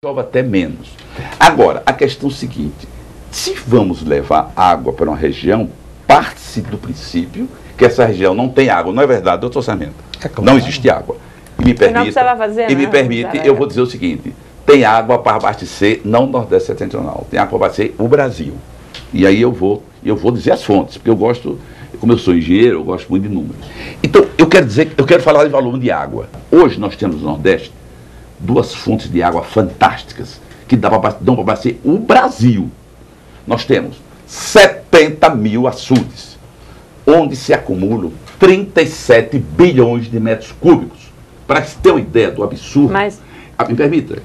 chove até menos. Agora, a questão é o seguinte, se vamos levar água para uma região, parte-se do princípio que essa região não tem água. Não é verdade, doutor Sarmento? É claro. Não existe água. E me permite, eu vou dizer o seguinte, tem água para abastecer, não o Nordeste Setentrional, tem água para abastecer o Brasil. E aí eu vou dizer as fontes, porque eu gosto, como eu sou engenheiro, eu gosto muito de números. Então, eu quero falar de volume de água. Hoje nós temos no Nordeste duas fontes de água fantásticas que dão para abastecer o Brasil. Nós temos 70 mil açudes, onde se acumulam 37 bilhões de metros cúbicos. Para que você tenha uma ideia do absurdo, me permita,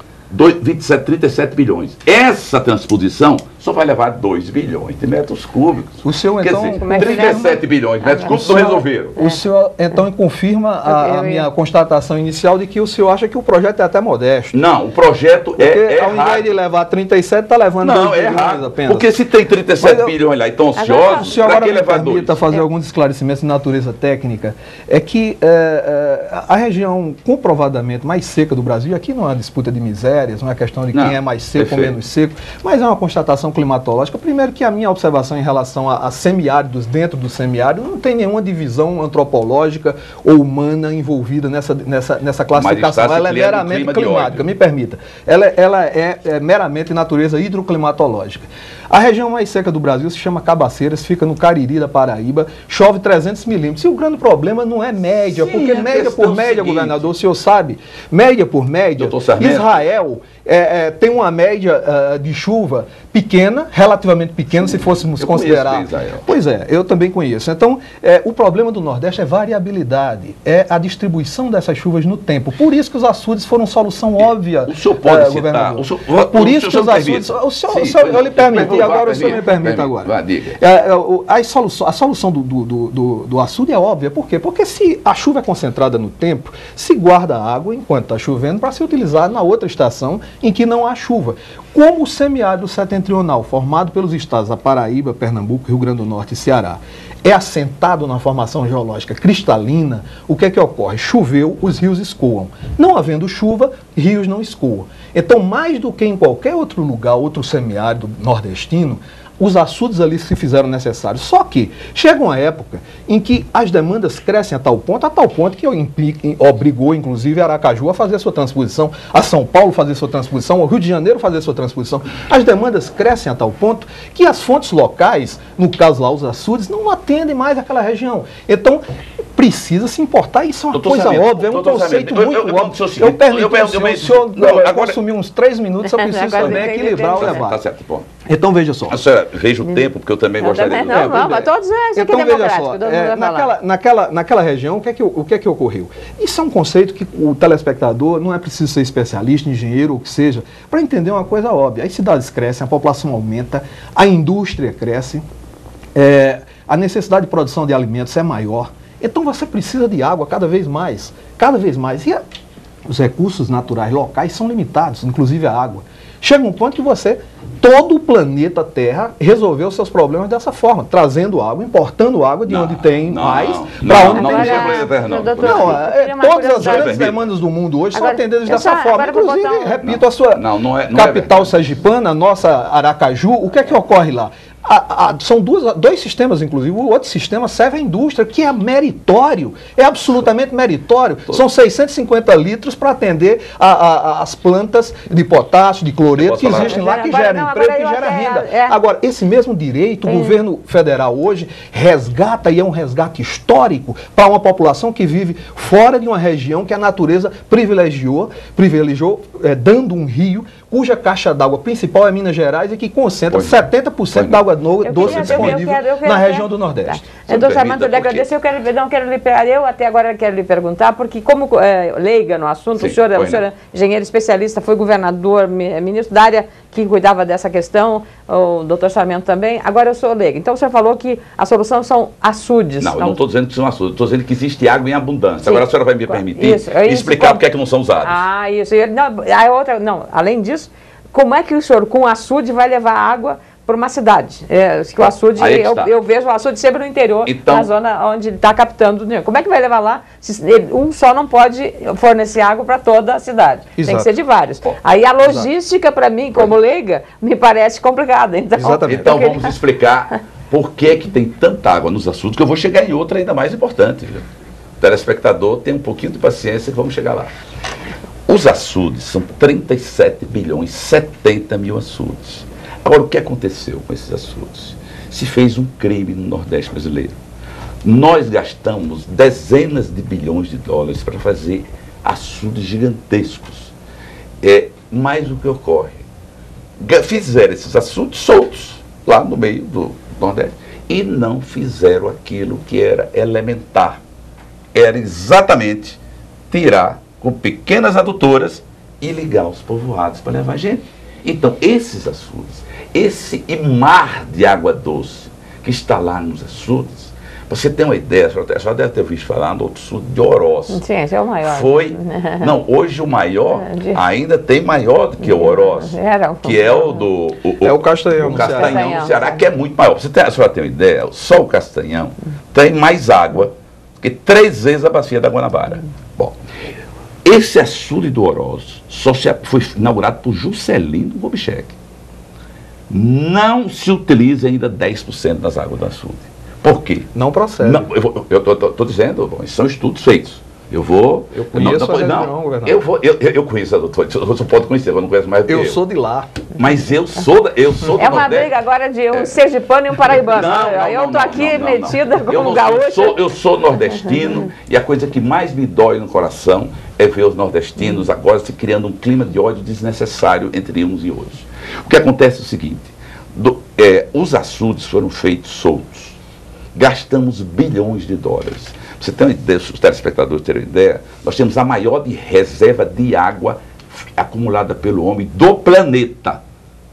37 bilhões. Essa transposição só vai levar 2 bilhões de metros cúbicos. O senhor, então, quer dizer, 37 bilhões de metros cúbicos não resolveram. O senhor, então, confirma a minha constatação inicial de que o senhor acha que o projeto é até modesto. Não, o projeto é ao invés de levar 37, está levando 2 bilhões apenas. Porque se tem 37 bilhões lá e estão ansiosos, o senhor para agora que levar 2? Permita fazer alguns esclarecimentos de natureza técnica, é que a região comprovadamente mais seca do Brasil, aqui não é uma disputa de misérias, não é questão de quem é mais seco ou menos seco, mas é uma constatação climatológica. Primeiro que a minha observação em relação a semiáridos dentro do semiárido não tem nenhuma divisão antropológica ou humana envolvida nessa classificação. Ela é meramente climática, me permita. Ela é meramente natureza hidroclimatológica. A região mais seca do Brasil se chama Cabaceiras, fica no Cariri da Paraíba, chove 300 milímetros. E o grande problema não é média, porque média por média, governador, o senhor sabe, média por média, Israel tem uma média de chuva pequena, relativamente pequena, se fôssemos considerar. Pois é, eu também conheço. Então, o problema do Nordeste é variabilidade, é a distribuição dessas chuvas no tempo. Por isso que os açudes foram solução óbvia, o senhor pode citar, por isso que os açudes... Eu lhe permiti, agora o senhor me permite agora. A solução do açude é óbvia. Por quê? Porque se a chuva é concentrada no tempo, se guarda água enquanto está chovendo para ser utilizada na outra estação em que não há chuva. Como o semiárido setentrional, formado pelos estados da Paraíba, Pernambuco, Rio Grande do Norte e Ceará, é assentado na formação geológica cristalina, o que é que ocorre? Choveu, os rios escoam. Não havendo chuva, rios não escoam. Então, mais do que em qualquer outro lugar, outro semiárido nordestino, os açudes ali se fizeram necessários. Só que chega uma época em que as demandas crescem a tal ponto que obrigou, inclusive, Aracaju a fazer a sua transposição, a São Paulo fazer a sua transposição, ao Rio de Janeiro fazer a sua transposição. As demandas crescem a tal ponto que as fontes locais, no caso lá os açudes, não atendem mais aquela região. Então, precisa se importar, isso é uma coisa óbvia, é um conceito muito óbvio. Eu permito, o senhor consumir uns 3 minutos, eu preciso também equilibrar o debate. Tá certo, pô. Então veja só. A senhora, veja o tempo, porque eu também gostaria de... Não, mas todos isso aqui é democrático. Naquela região, o que é que ocorreu? Isso é um conceito que o telespectador não é preciso ser especialista, engenheiro, ou o que seja, para entender uma coisa óbvia. As cidades crescem, a população aumenta, a indústria cresce, a necessidade de produção de alimentos é maior. Então você precisa de água cada vez mais, cada vez mais. E os recursos naturais locais são limitados, inclusive a água. Chega um ponto que todo o planeta Terra resolveu seus problemas dessa forma, trazendo água, importando água de onde tem mais, para onde tem menos. Todas as grandes demandas do mundo hoje são atendidas dessa forma. Inclusive, repito, a sua capital sergipana, a nossa Aracaju, o que é que ocorre lá? São dois sistemas, inclusive. O outro sistema serve à indústria, que é meritório, é absolutamente meritório. São 650 litros para atender as plantas de potássio, de cloreto que existem lá, que geram emprego, que geram renda. Agora, esse mesmo direito, o governo federal hoje resgata, e é um resgate histórico, para uma população que vive fora de uma região que a natureza privilegiou, dando um rio cuja caixa d'água principal é Minas Gerais e que concentra 70% da água doce disponível na região do Nordeste. Doutor Sarmento, eu lhe agradeço. Eu até agora quero lhe perguntar, porque como leiga no assunto, o senhor é engenheiro especialista, foi governador, ministro da área que cuidava dessa questão, o doutor Sarmento também, agora eu sou leiga. Então o senhor falou que a solução são açudes. Não, eu não estou dizendo que são açudes, estou dizendo que existe água em abundância. Sim. Agora a senhora vai me permitir explicar por que é que não são usados. Isso. Além disso, como é que o senhor, com açude, vai levar água para uma cidade. Que o açude, eu vejo o açude sempre no interior, então, na zona onde ele está captando dinheiro. Como é que vai levar lá? Um só não pode fornecer água para toda a cidade. Exato. Tem que ser de vários. Aí a logística, para mim, como leiga, me parece complicada. Então, vamos explicar por que tem tanta água nos açudes, que eu vou chegar em outra ainda mais importante. Viu? O telespectador tem um pouquinho de paciência que vamos chegar lá. Os açudes são 37 bilhões, 70 mil açudes. Agora, o que aconteceu com esses açudes? Se fez um crime no Nordeste brasileiro. Nós gastamos dezenas de bilhões de dólares para fazer açudes gigantescos. Mas o que ocorre? Fizeram esses açudes soltos, lá no meio do Nordeste, e não fizeram aquilo que era elementar. Era exatamente tirar com pequenas adutoras e ligar os povoados para levar gente. Então, esses açudes, esse mar de água doce que está lá nos açudes, você tem uma ideia, só deve ter ouvido falar do açude de Oroz. Sim, esse é o maior. Não, hoje o maior, ainda tem maior do que o Oroz, que é o do... É o Castanhão. O Castanhão do Ceará, que é muito maior. A senhora tem uma ideia, só o Castanhão tem mais água que 3 vezes a bacia da Guanabara. Bom, esse açude do Oroz foi inaugurado por Juscelino Kubitschek. Não se utiliza ainda 10% das águas do açude. Por quê? Não procede. Não, eu estou dizendo, são estudos feitos. Eu conheço a região, governador. Eu conheço a doutora, você pode conhecer, eu não conheço mais do que eu. Eu sou de lá. Mas eu sou É uma briga agora de um sergipano e um paraibano. Eu estou aqui metida como gaúcho. Eu sou nordestino e a coisa que mais me dói no coração é ver os nordestinos agora se criando um clima de ódio desnecessário entre uns e outros. O que acontece é o seguinte, os açudes foram feitos soltos. Gastamos bilhões de dólares. Você tem uma ideia, os telespectadores terem uma ideia, nós temos a maior reserva de água acumulada pelo homem do planeta.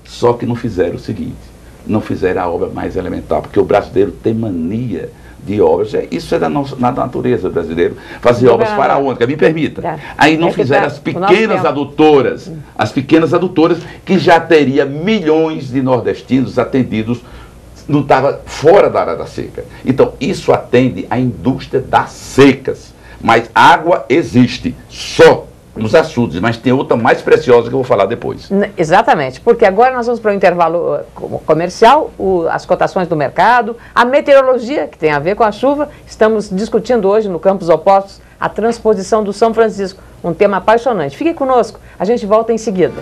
Só que não fizeram o seguinte, não fizeram a obra mais elementar, porque o brasileiro tem mania de obras, isso é da natureza brasileira, fazer obras faraônicas, me permita. Aí não fizeram as pequenas adutoras, que já teria milhões de nordestinos atendidos, não estava fora da área da seca. Então, isso atende à indústria das secas. Mas água existe, só nos açudes, mas tem outra mais preciosa que eu vou falar depois. Exatamente, porque agora nós vamos para o intervalo comercial, as cotações do mercado, a meteorologia, que tem a ver com a chuva. Estamos discutindo hoje no Campos Opostos a transposição do São Francisco, um tema apaixonante. Fique conosco, a gente volta em seguida.